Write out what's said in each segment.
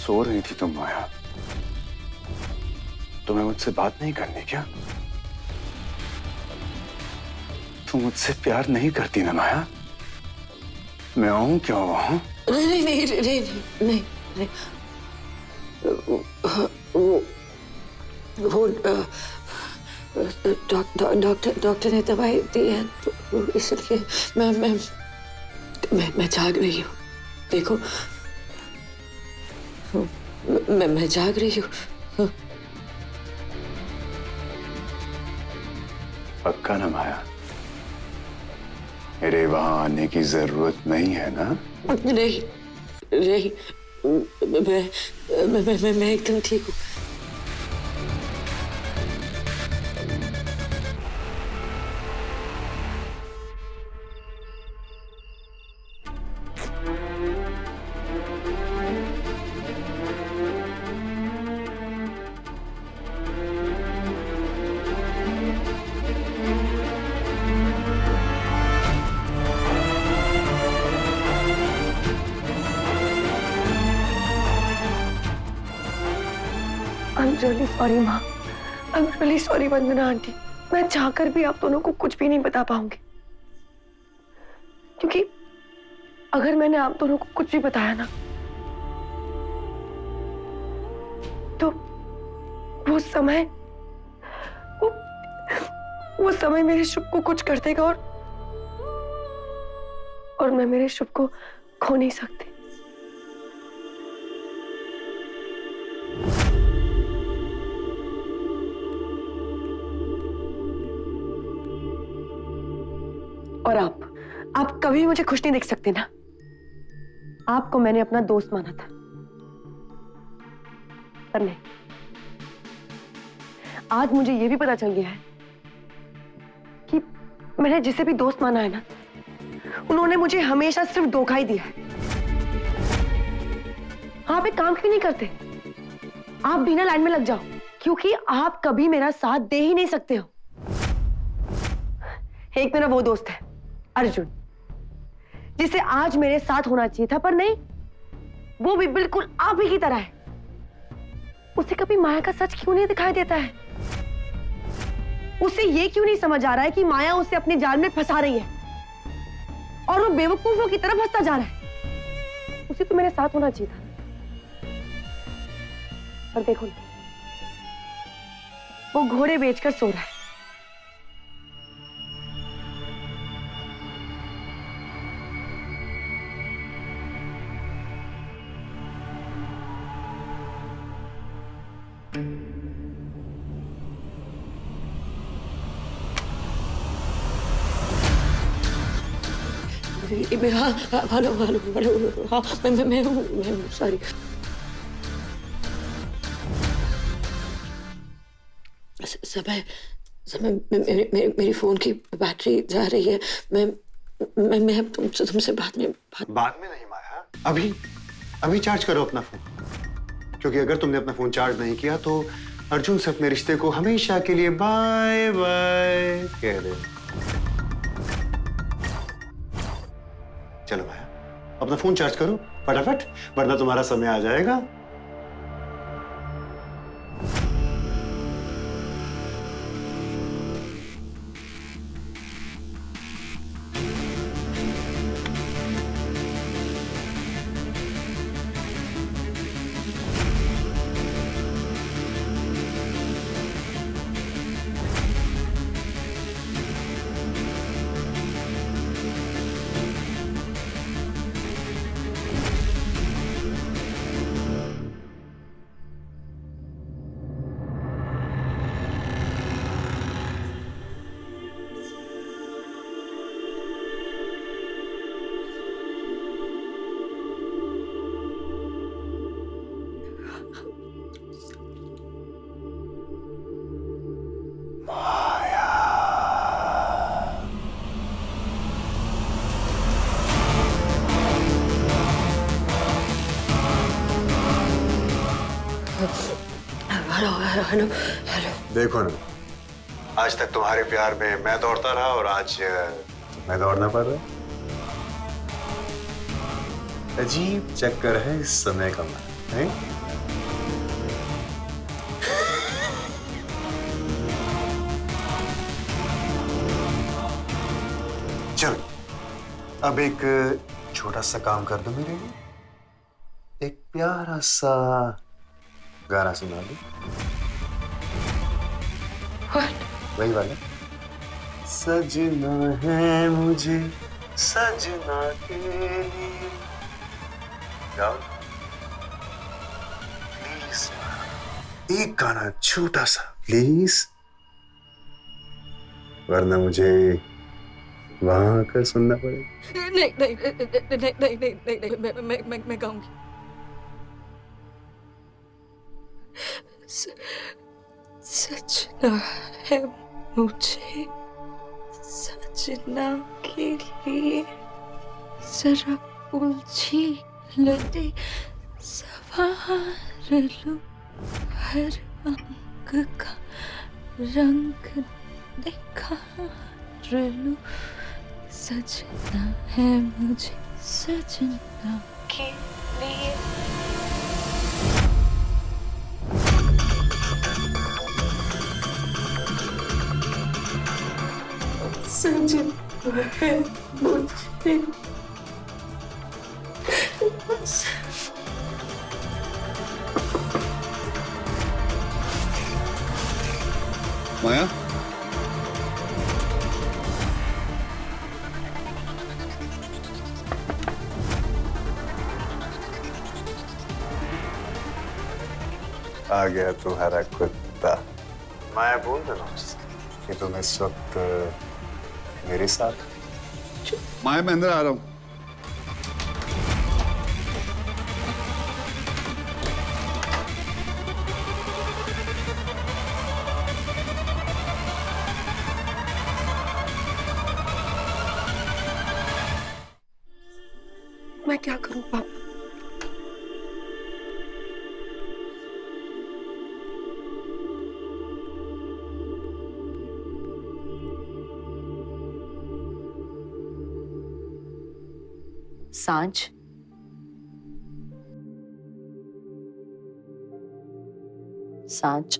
सो रही थी तुम माया? तुम्हें मुझसे बात नहीं करनी क्या? तुम मुझसे प्यार नहीं करती ना माया? मैं आऊं क्यों वहां? नहीं नहीं नहीं नहीं नहीं नहीं वो डॉक्टर ने दवाई दी है तो इसलिए मैं जाग रही हूँ। देखो मैं जाग रही हूँ। पक्का ना माया? मेरे वहां आने की जरूरत नहीं है ना? नहीं नहीं मैं एकदम ठीक हूँ। I'm really sorry माँ। I'm really sorry Vandana aunty. मैं चाहकर भी आप दोनों को कुछ भी नहीं बता पाऊंगी, क्योंकि अगर मैंने आप दोनों को कुछ भी बताया ना तो वो समय वो समय मेरे शुभ को कुछ कर देगा और मैं मेरे शुभ को खो नहीं सकती। और आप कभी मुझे खुश नहीं देख सकते ना। आपको मैंने अपना दोस्त माना था, पर नहीं, आज मुझे यह भी पता चल गया है कि मैंने जिसे भी दोस्त माना है ना, उन्होंने मुझे हमेशा सिर्फ धोखा ही दिया है। आप एक काम क्यों नहीं करते? आप बिना लाइन में लग जाओ, क्योंकि आप कभी मेरा साथ दे ही नहीं सकते हो। एक मेरा वो दोस्त है अर्जुन, जिसे आज मेरे साथ होना चाहिए था, पर नहीं, वो भी बिल्कुल आप ही की तरह है। उसे कभी माया का सच क्यों नहीं दिखाई देता है? उसे ये क्यों नहीं समझ आ रहा है कि माया उसे अपने जाल में फंसा रही है और वो बेवकूफों की तरह फंसता जा रहा है। उसे तो मेरे साथ होना चाहिए था, पर देखो ना, वो घोड़े बेचकर सो रहा है। हाँ हेलो हेलो हेलो। हाँ मैं हूँ सॉरी। समय मेरी फोन की बैटरी जा रही है। मैं तुमसे बाद में नहीं माया, अभी चार्ज करो अपना फोन, क्योंकि अगर तुमने अपना फोन चार्ज नहीं किया तो अर्जुन से अपने रिश्ते को हमेशा के लिए बाय बाय कह दे। चलो माया, अपना फोन चार्ज करो फटाफट, वरना तुम्हारा समय आ जाएगा। Hello hello. देखो ना, आज तक तुम्हारे प्यार में मैं दौड़ता रहा और आज मैं दौड़ना पड़ रहा। अजीब चक्कर है इस समय का, है? चल, अब एक छोटा सा काम कर दो मेरे लिए। एक प्यारा सा गाना सुना दो। वही वाला। सजना है मुझे सजना के लिए। गाओ प्लीज, एक गाना छोटा सा प्लीज, वरना मुझे वहां आकर सुनना पड़ेगा। नहीं नहीं नहीं नहीं नहीं नहीं नहीं, मैं गाऊंगी। सजना है मुझे सजना के लिए, जरा उलझी लड़े सवार लो, हर अंग का रंग निखार लो। सजना है मुझे सजना के लिए। सजना है मुझे। माया, आ गया तुम्हारा कुत्ता। माया, बोल देना उससे कि तुम इस वक्त मेरे साथ। माया मैं अंदर आ रहा हूँ। मैं क्या करूं पापा? सांझ, सांझ,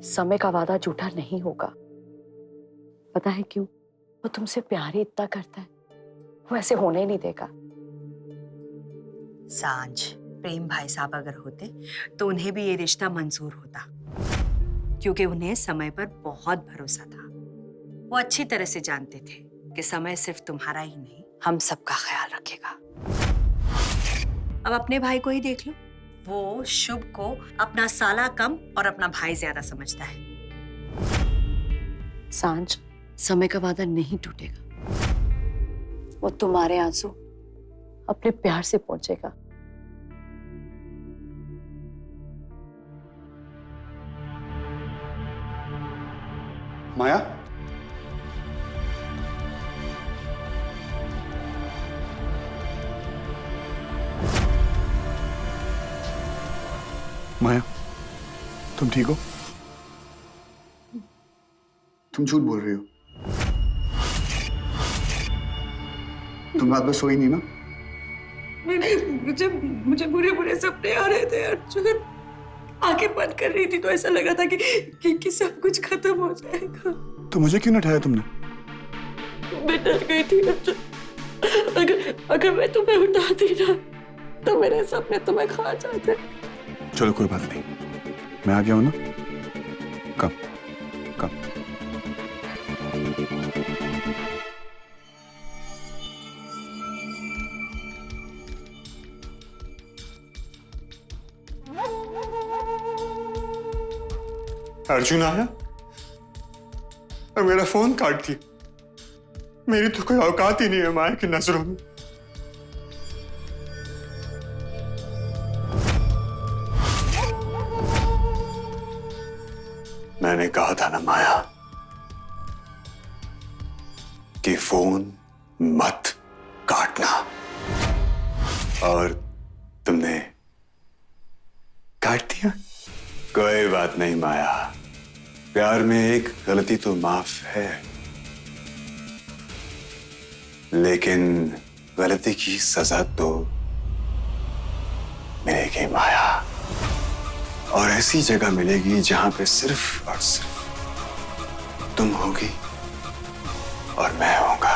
समय का वादा झूठा नहीं होगा। पता है क्यों? वो तुमसे प्यार ही इतना करता है, वो ऐसे होने ही नहीं देगा। सांझ, प्रेम भाई साहब अगर होते तो उन्हें भी ये रिश्ता मंजूर होता, क्योंकि उन्हें समय पर बहुत भरोसा था। वो अच्छी तरह से जानते थे कि समय सिर्फ तुम्हारा ही नहीं, हम सबका ख्याल रखेगा। अब अपने भाई को ही देख लो, वो शुभ को अपना साला कम और अपना भाई ज्यादा समझता है। सांझ, समय का वादा नहीं टूटेगा। वो तुम्हारे आंसू अपने प्यार से पहुंचेगा। माया, माया, तुम ठीक हो? तुम झूठ बोल रही हो। तुम रात में सोई नहीं ना? मुझे बुरे बुरे सपने आ रहे थे अर्जुन। आंखें बंद कर रही थी तो ऐसा लग रहा था कि सब कुछ खत्म हो जाएगा। तो मुझे क्यों नहीं उठाया तुमने? मैं डर गई थी अर्जुन। अगर मैं तुम्हें उठाती ना तो मेरे सपने तुम्हें खा जाते। चलो कोई बात नहीं, मैं आ गया हूं ना। कब कब? अर्जुन आया और मेरा फोन काट दिया। मेरी तो कोई औकात ही नहीं है माया की नजरों में। मैंने कहा था ना माया कि फोन मत काटना, और तुमने काट दिया। कोई बात नहीं माया, प्यार में एक गलती तो माफ है, लेकिन गलती की सजा तो मिलेगी माया, और ऐसी जगह मिलेगी जहां पे सिर्फ और सिर्फ तुम होगी और मैं होगा,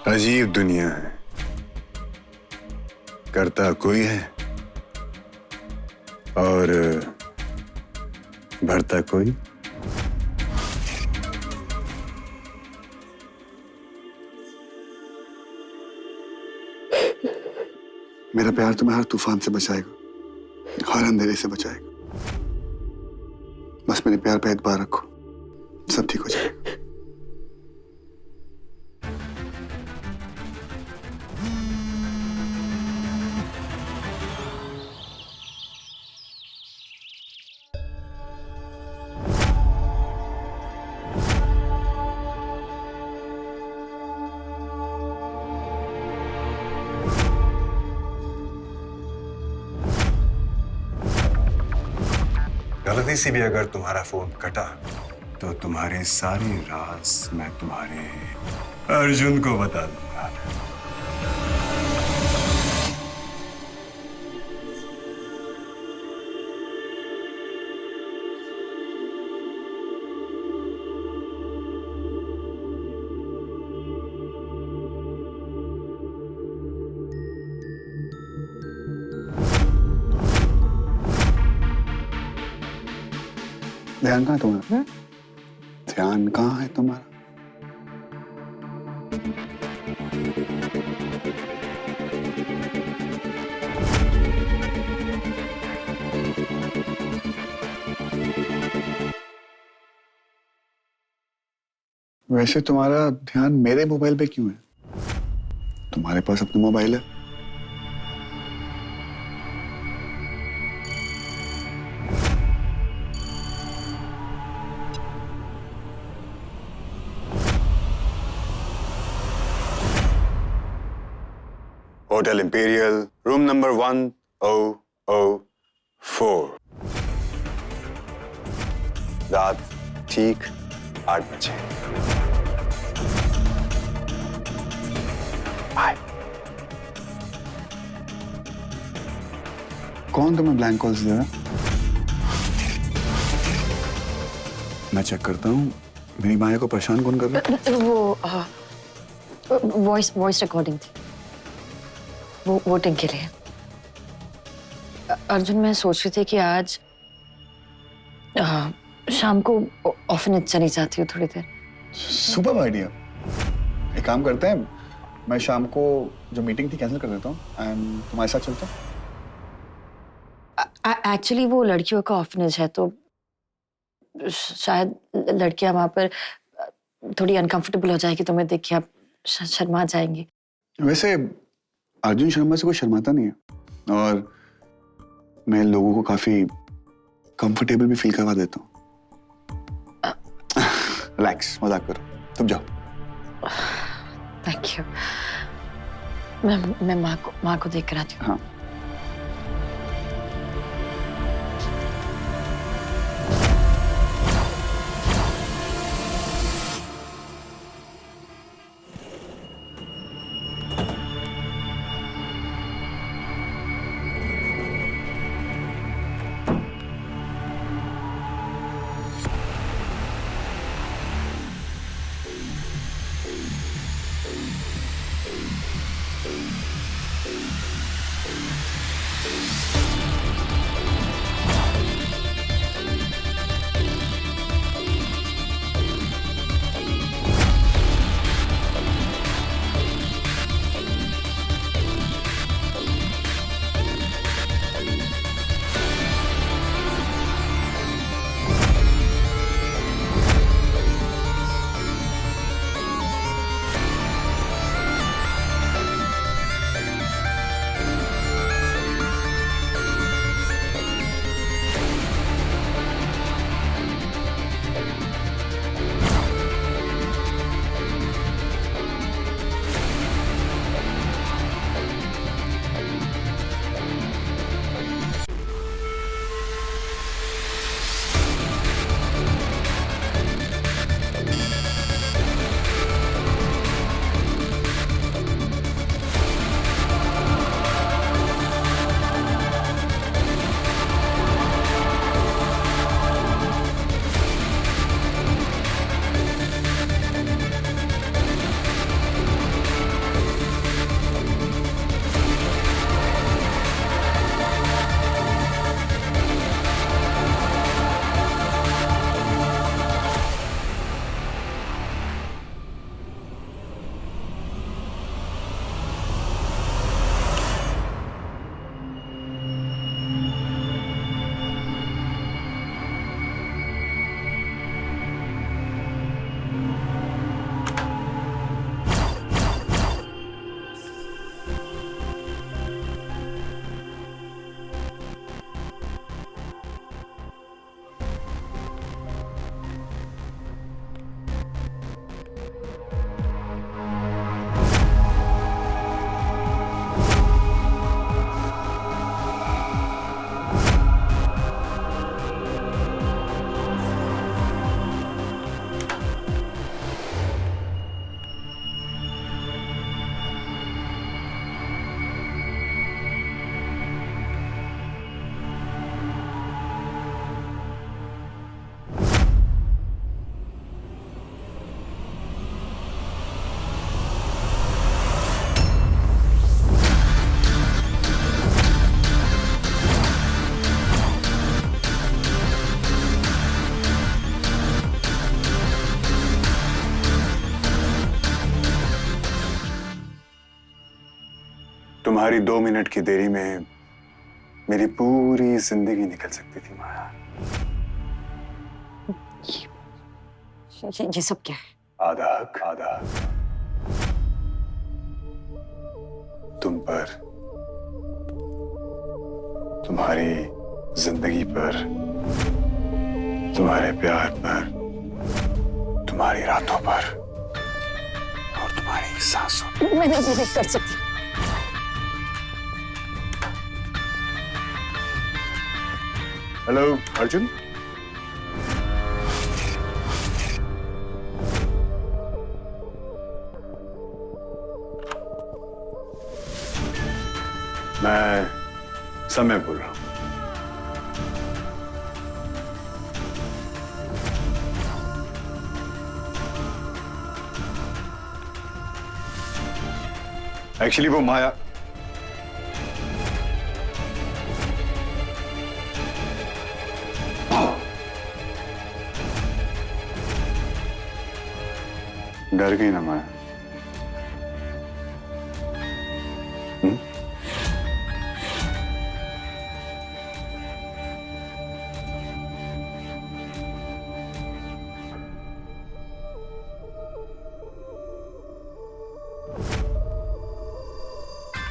अजीब दुनिया है, करता कोई है और भरता कोई। मेरा प्यार तुम्हें हर तूफान से बचाएगा, हर अंधेरे से बचाएगा। बस मेरे प्यार पे एतबार रखो, सब ठीक हो जाएगा। गलती से भी अगर तुम्हारा फोन कटा तो तुम्हारे सारे राज मैं तुम्हारे अर्जुन को बता दूंगा। ध्यान कहाँ है तुम्हारा? ध्यान कहाँ है तुम्हारा? वैसे तुम्हारा ध्यान मेरे मोबाइल पे क्यों है? तुम्हारे पास अपना मोबाइल है। Hotel imperial, room number 1004। रात ठीक 8 बजे। बाय। कौन तुम्हें ब्लैंक कॉल्स दे रहा है? मैं चेक करता हूँ मेरी माया को परेशान कौन कर रहा है। वो वॉइस रिकॉर्डिंग थी, वो वोटिंग के लिए। अर्जुन, मैं सोच रही थी कि आज शाम को ऑफिस चली जाती हूँ थोड़ी देर। Super idea. एक काम करते हैं, मैं शाम को जो मीटिंग थी कैंसिल कर देता हूँ एंड तुम्हारे साथ चलता हूँ। एक्चुअली वो लड़कियों का ऑफिस है तो शायद लड़कियां वहां पर थोड़ी अनकंफर्टेबल हो जाएगी, तुम्हें देख के आप शर्मा जाएंगी। वैसे अर्जुन शर्मा से कोई शर्माता नहीं है और मैं लोगों को काफी कंफर्टेबल भी फील करवा देता हूँ। रिलैक्स, मजाक करो, तुम जाओ। Thank you. मैं माँ को देख कर आती हूँ। हाँ। तुम्हारी 2 मिनट की देरी में मेरी पूरी जिंदगी निकल सकती थी माया। ये सब क्या है? आधा हक, आधा हक तुम पर, तुम्हारी जिंदगी पर, तुम्हारे प्यार पर, तुम्हारी रातों पर और तुम्हारी सांसों पर। मैं नहीं कर सकती। हेलो अर्जुन। मैं समय बोल रहा हूं। एक्चुअली वो माया डर गई ना माया।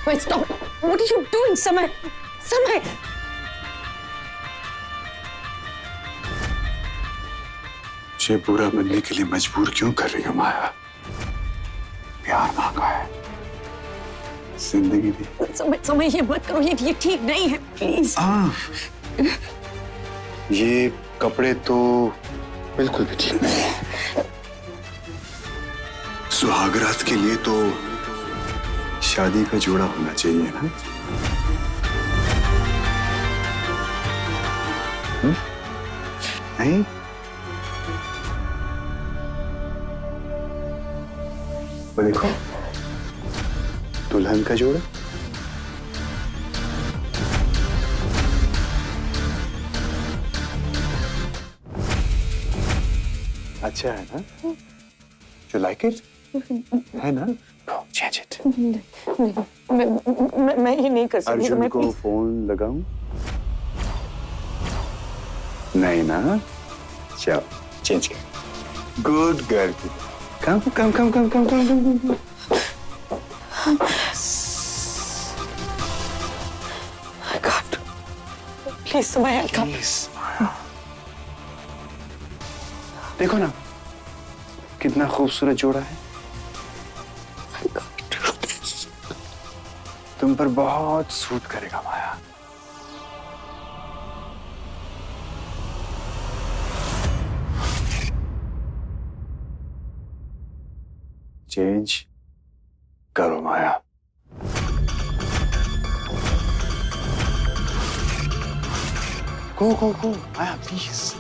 Wait, stop! What are you doing, समय? समय! मुझे बुरा बनने के लिए मजबूर क्यों कर रही हो माया? प्यार मांगा है, जिंदगी दी। समय ये मत करो, ये ठीक नहीं है, प्लीज। हाँ, ये कपड़े तो बिल्कुल भी ठीक नहीं है। सुहागरात के लिए तो शादी का जोड़ा होना चाहिए ना? नहीं? वो देखो, दुल्हन का जोड़ा। अच्छा है ना? You like it? है ना? Change it. मैं ये नहीं कर सकती। अर्जुन को फोन लगाऊं? नहीं ना? चलो, चेंज कर। Good girl. Come come come come come come come. I can't. Please, समय I can't. देखो ना, कितना खूबसूरत जोड़ा है। तुम पर बहुत सूट करेगा माया। चेंज करो माया। गो माया प्लीज।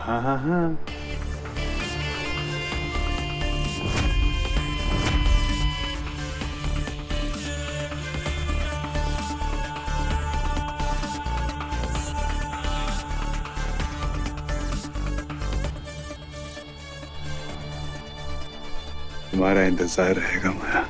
हाँ। तुम्हारा इंतजार रहेगा माया।